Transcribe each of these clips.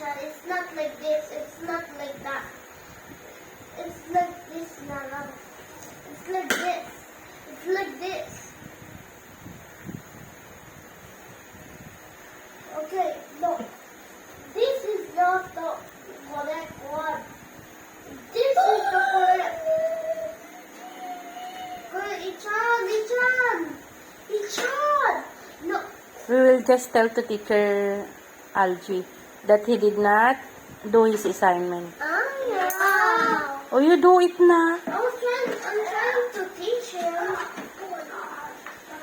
Chan. It's not like this. It's not like that. It's like this, Nana. It's like this. It's like this. Okay, no. This is not the correct one. This is the correct. Ichan! No. We will just tell to teacher Algie that he did not do his assignment. Yeah. Oh, you do it na. I'm trying to teach him.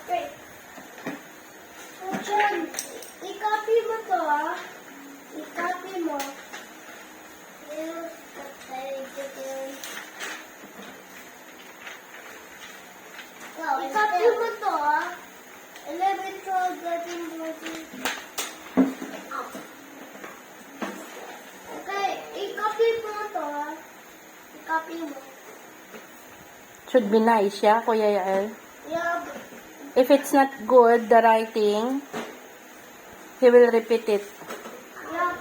Okay. Ichan, i-copy mo to, ah. I-copy mo. Use the page. I-copy mo to, ah. 11, 12, 13, 14. Okay, i-copy mo to, ah. I-copy mo. Should be nice, yeah, Kuya Yael? Yeah. If it's not good, the writing, he will repeat it. Yeah.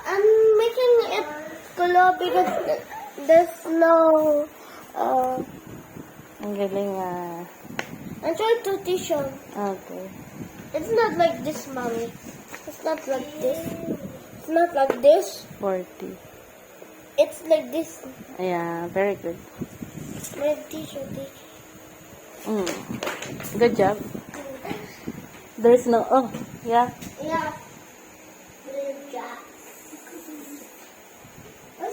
I'm making it color because there's no. Ang galing ah. I'm trying to teach him. Okay. It's not like this, mommy. It's not like this. It's not like this. 40. It's like this. Yeah, very good. My teacher. Good job. There's no, oh, yeah. Yeah.